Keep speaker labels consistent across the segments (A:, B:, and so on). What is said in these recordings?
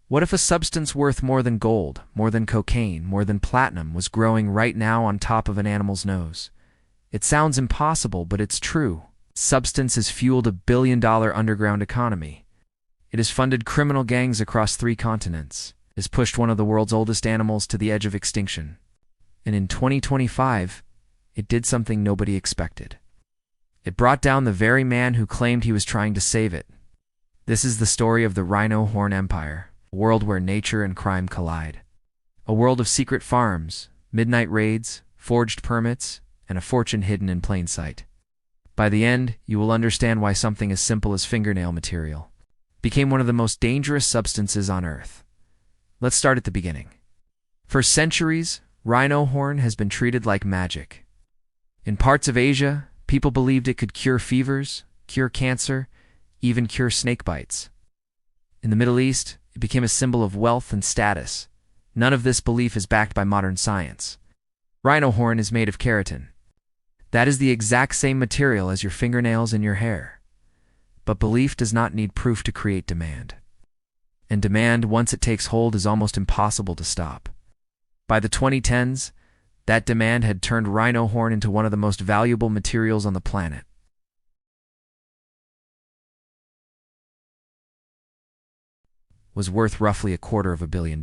A: What if a substance worth more than gold, more than cocaine, more than platinum was growing right now on top of an animal's nose? It sounds impossible, but it's true. Substance has fueled a billion-dollar underground economy. It has funded criminal gangs across 3 continents. It has pushed one of the world's oldest animals to the edge of extinction. And in 2025, it did something nobody expected. It brought down the very man who claimed he was trying to save it. This is the story of the rhino horn empire, a world where nature and crime collide. A world of secret farms, midnight raids, forged permits, and a fortune hidden in plain sight. By the end, you will understand why something as simple as fingernail material became one of the most dangerous substances on Earth. Let's start at the beginning. For centuries, rhino horn has been treated like magic. In parts of Asia, people believed it could cure fevers, cure cancer, even cure snake bites. In the Middle East, it became a symbol of wealth and status. None of this belief is backed by modern science. Rhino horn is made of keratin. That is the exact same material as your fingernails and your hair. But belief does not need proof to create demand. And demand, once it takes hold, is almost impossible to stop. By the 2010s, that demand had turned rhino horn into one of the most valuable materials on the planet. Was worth roughly $250 million.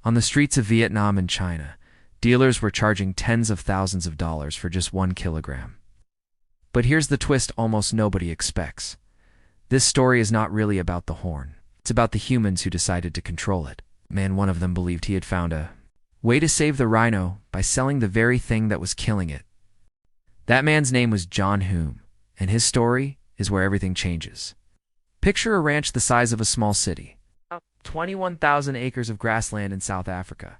A: On the streets of Vietnam and China, dealers were charging tens of thousands of dollars for just 1 kilogram. But here's the twist almost nobody expects. This story is not really about the horn. It's about the humans who decided to control it. One of them believed he had found a way to save the rhino by selling the very thing that was killing it. That man's name was John Hume, and his story is where everything changes. Picture a ranch the size of a small city. 21,000 acres of grassland in South Africa,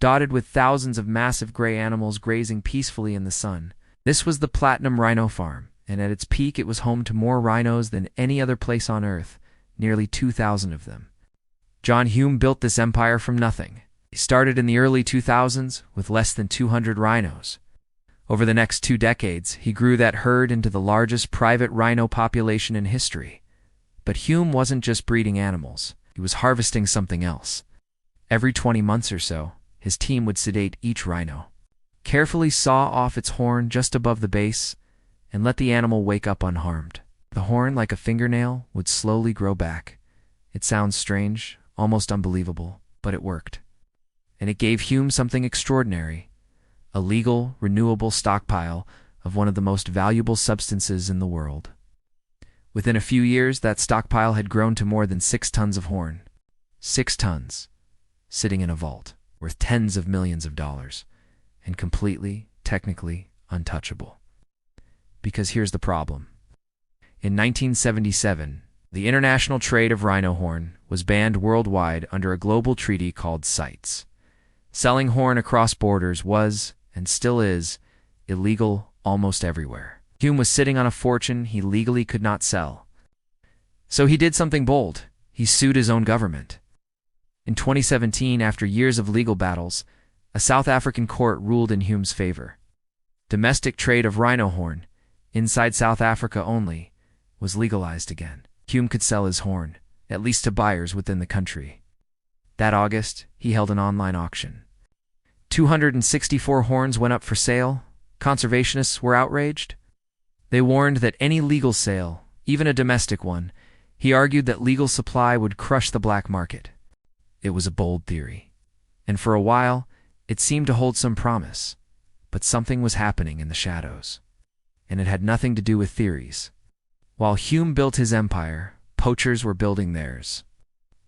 A: dotted with thousands of massive gray animals grazing peacefully in the sun. This was the Platinum Rhino Farm, and at its peak it was home to more rhinos than any other place on Earth, nearly 2,000 of them. John Hume built this empire from nothing. He started in the early 2000s with less than 200 rhinos. Over the next 2 decades, he grew that herd into the largest private rhino population in history. But Hume wasn't just breeding animals. He was harvesting something else. Every 20 months or so, his team would sedate each rhino, carefully saw off its horn just above the base, and let the animal wake up unharmed. The horn, like a fingernail, would slowly grow back. It sounds strange, almost unbelievable, but it worked. And it gave Hume something extraordinary: a legal, renewable stockpile of one of the most valuable substances in the world. Within a few years, that stockpile had grown to more than 6 tons of horn. 6 tons, sitting in a vault, worth tens of millions of dollars, and completely, technically, untouchable. Because here's the problem. In 1977, the international trade of rhino horn was banned worldwide under a global treaty called CITES. Selling horn across borders was, and still is, illegal almost everywhere. Hume was sitting on a fortune he legally could not sell. So he did something bold. He sued his own government. In 2017, after years of legal battles, a South African court ruled in Hume's favor. Domestic trade of rhino horn, inside South Africa only, was legalized again. Hume could sell his horn, at least to buyers within the country. That August, he held an online auction. 264 horns went up for sale. Conservationists were outraged. They warned that any legal sale, even a domestic one, he argued that legal supply would crush the black market. It was a bold theory, and for a while, it seemed to hold some promise. But something was happening in the shadows, and it had nothing to do with theories. While Hume built his empire, poachers were building theirs.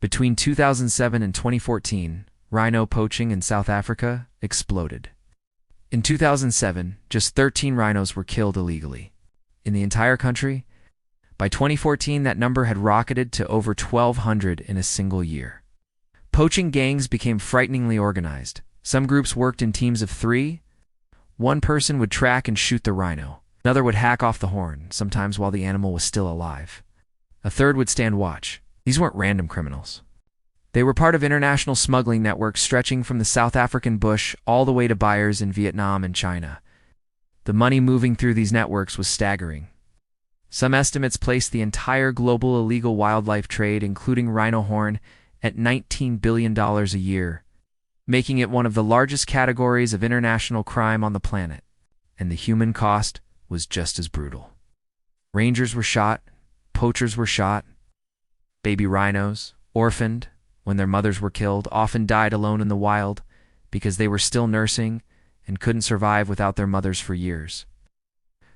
A: Between 2007 and 2014, rhino poaching in South Africa exploded. In 2007, just 13 rhinos were killed illegally. In the entire country, by 2014 that number had rocketed to over 1,200 in a single year. Poaching gangs became frighteningly organized. Some groups worked in teams of 3. One person would track and shoot the rhino. Another would hack off the horn, sometimes while the animal was still alive. A third would stand watch. These weren't random criminals. They were part of international smuggling networks stretching from the South African bush all the way to buyers in Vietnam and China. The money moving through these networks was staggering. Some estimates place the entire global illegal wildlife trade, including rhino horn, at $19 billion a year, making it one of the largest categories of international crime on the planet. And the human cost was just as brutal. Rangers were shot, poachers were shot, baby rhinos, orphaned when their mothers were killed, often died alone in the wild because they were still nursing and couldn't survive without their mothers for years.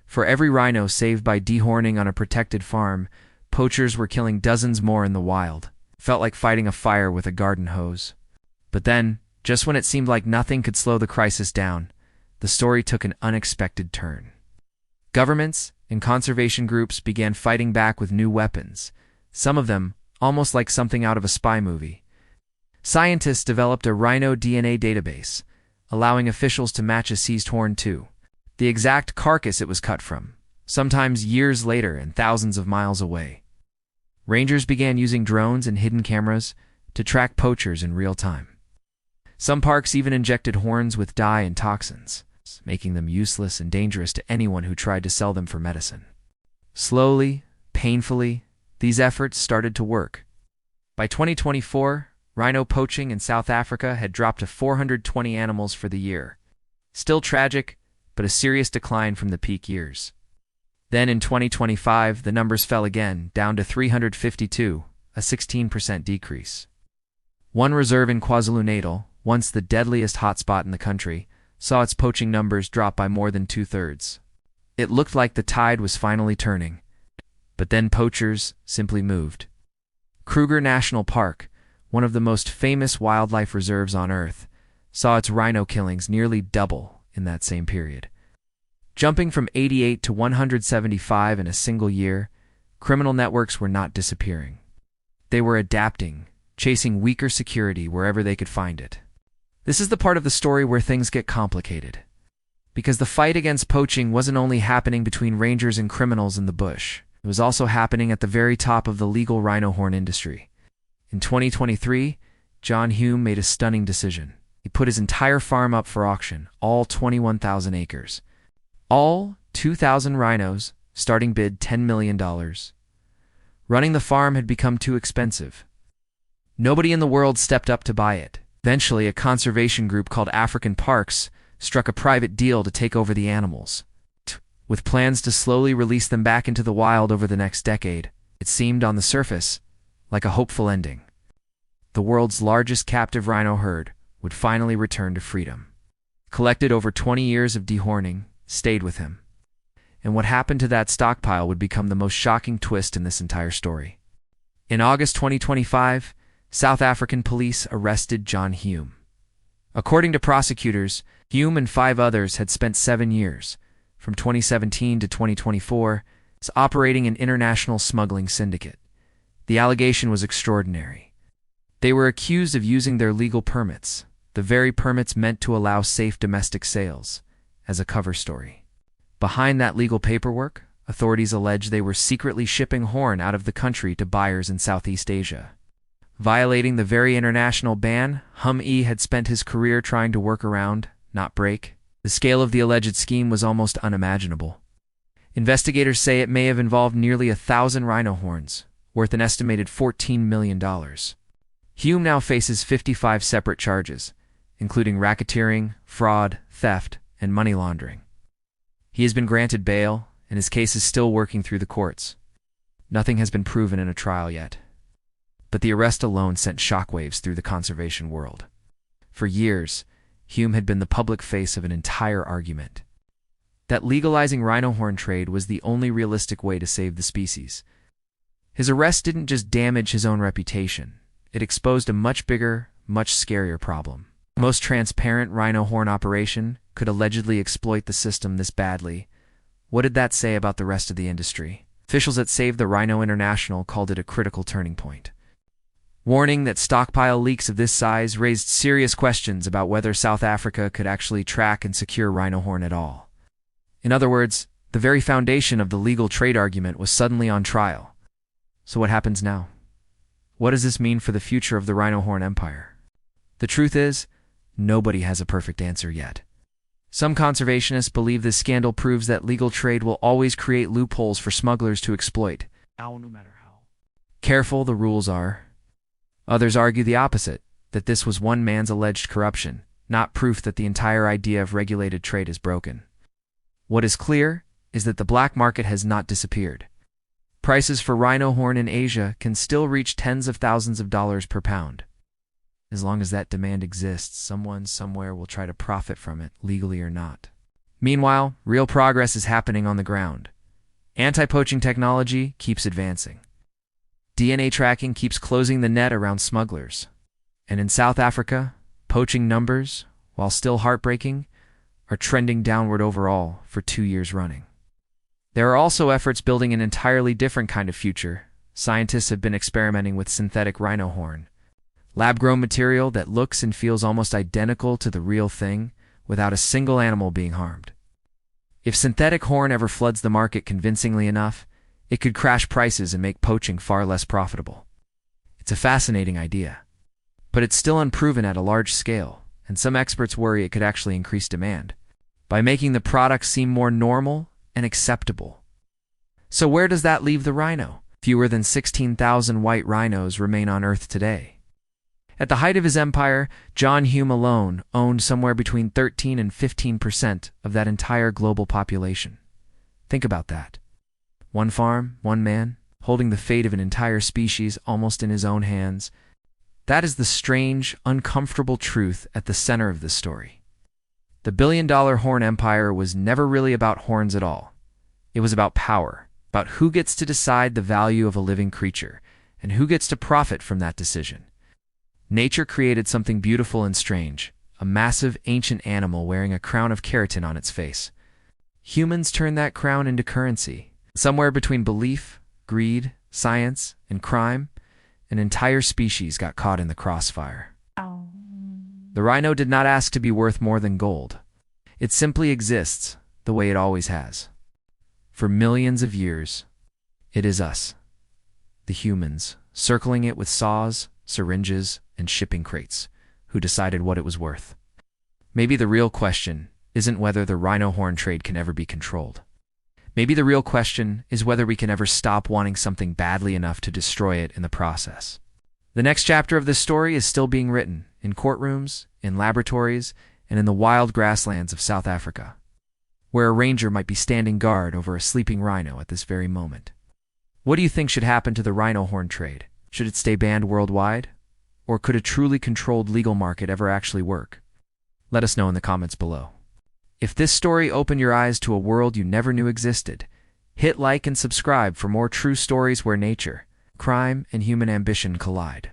A: For every rhino saved by dehorning on a protected farm, poachers were killing dozens more in the wild. It felt like fighting a fire with a garden hose. But then, just when it seemed like nothing could slow the crisis down, the story took an unexpected turn. Governments and conservation groups began fighting back with new weapons, some of them almost like something out of a spy movie. Scientists developed a rhino DNA database, allowing officials to match a seized horn to the exact carcass it was cut from, sometimes years later and thousands of miles away. Rangers began using drones and hidden cameras to track poachers in real time. Some parks even injected horns with dye and toxins, making them useless and dangerous to anyone who tried to sell them for medicine. Slowly, painfully, these efforts started to work. By 2024, rhino poaching in South Africa had dropped to 420 animals for the year. Still tragic, but a serious decline from the peak years. Then in 2025, the numbers fell again, down to 352, a 16% decrease. One reserve in KwaZulu-Natal, once the deadliest hotspot in the country, saw its poaching numbers drop by more than 2/3. It looked like the tide was finally turning. But then poachers simply moved. Kruger National Park, one of the most famous wildlife reserves on Earth, saw its rhino killings nearly double in that same period. Jumping from 88 to 175 in a single year, criminal networks were not disappearing. They were adapting, chasing weaker security wherever they could find it. This is the part of the story where things get complicated. Because the fight against poaching wasn't only happening between rangers and criminals in the bush, it was also happening at the very top of the legal rhino horn industry. In 2023, John Hume made a stunning decision. He put his entire farm up for auction, all 21,000 acres. All 2,000 rhinos, starting bid $10 million. Running the farm had become too expensive. Nobody in the world stepped up to buy it. Eventually, a conservation group called African Parks struck a private deal to take over the animals. With plans to slowly release them back into the wild over the next decade, it seemed on the surface like a hopeful ending. The world's largest captive rhino herd would finally return to freedom. Collected over 20 years of dehorning stayed with him. And what happened to that stockpile would become the most shocking twist in this entire story. In August 2025, South African police arrested John Hume. According to prosecutors, Hume and 5 others had spent 7 years, from 2017 to 2024, operating an international smuggling syndicate. The allegation was extraordinary. They were accused of using their legal permits, the very permits meant to allow safe domestic sales, as a cover story. Behind that legal paperwork, authorities allege they were secretly shipping horn out of the country to buyers in Southeast Asia. Violating the very international ban Hume had spent his career trying to work around, not break, the scale of the alleged scheme was almost unimaginable. Investigators say it may have involved nearly 1,000 rhino horns, worth an estimated $14 million. Hume now faces 55 separate charges, including racketeering, fraud, theft, and money laundering. He has been granted bail, and his case is still working through the courts. Nothing has been proven in a trial yet. But the arrest alone sent shockwaves through the conservation world. For years, Hume had been the public face of an entire argument that legalizing rhino horn trade was the only realistic way to save the species. His arrest didn't just damage his own reputation, it exposed a much bigger, much scarier problem. The most transparent rhino horn operation could allegedly exploit the system this badly. What did that say about the rest of the industry? Officials at Save the Rhino International called it a critical turning point. Warning that stockpile leaks of this size raised serious questions about whether South Africa could actually track and secure rhino horn at all. In other words, the very foundation of the legal trade argument was suddenly on trial. So what happens now? What does this mean for the future of the rhino horn empire? The truth is, nobody has a perfect answer yet. Some conservationists believe this scandal proves that legal trade will always create loopholes for smugglers to exploit, no matter how careful the rules are. Others argue the opposite, that this was one man's alleged corruption, not proof that the entire idea of regulated trade is broken. What is clear is that the black market has not disappeared. Prices for rhino horn in Asia can still reach tens of thousands of dollars per pound. As long as that demand exists, someone somewhere will try to profit from it, legally or not. Meanwhile, real progress is happening on the ground. Anti-poaching technology keeps advancing. DNA tracking keeps closing the net around smugglers. And in South Africa, poaching numbers, while still heartbreaking, are trending downward overall for 2 years running. There are also efforts building an entirely different kind of future. Scientists have been experimenting with synthetic rhino horn, lab-grown material that looks and feels almost identical to the real thing without a single animal being harmed. If synthetic horn ever floods the market convincingly enough, it could crash prices and make poaching far less profitable. It's a fascinating idea, but it's still unproven at a large scale, and some experts worry it could actually increase demand by making the product seem more normal and acceptable. So where does that leave the rhino? Fewer than 16,000 white rhinos remain on Earth today. At the height of his empire, John Hume alone owned somewhere between 13 and 15% of that entire global population. Think about that. One farm, one man, holding the fate of an entire species almost in his own hands. That is the strange, uncomfortable truth at the center of this story. The billion-dollar horn empire was never really about horns at all. It was about power, about who gets to decide the value of a living creature, and who gets to profit from that decision. Nature created something beautiful and strange, a massive ancient animal wearing a crown of keratin on its face. Humans turned that crown into currency. Somewhere between belief, greed, science, and crime, an entire species got caught in the crossfire. The rhino did not ask to be worth more than gold. It simply exists the way it always has. For millions of years, it is us, the humans, circling it with saws, syringes, and shipping crates, who decided what it was worth. Maybe the real question isn't whether the rhino horn trade can ever be controlled. Maybe the real question is whether we can ever stop wanting something badly enough to destroy it in the process. The next chapter of this story is still being written, in courtrooms, in laboratories, and in the wild grasslands of South Africa, where a ranger might be standing guard over a sleeping rhino at this very moment. What do you think should happen to the rhino horn trade? Should it stay banned worldwide? Or could a truly controlled legal market ever actually work? Let us know in the comments below. If this story opened your eyes to a world you never knew existed, hit like and subscribe for more true stories where nature, crime, and human ambition collide.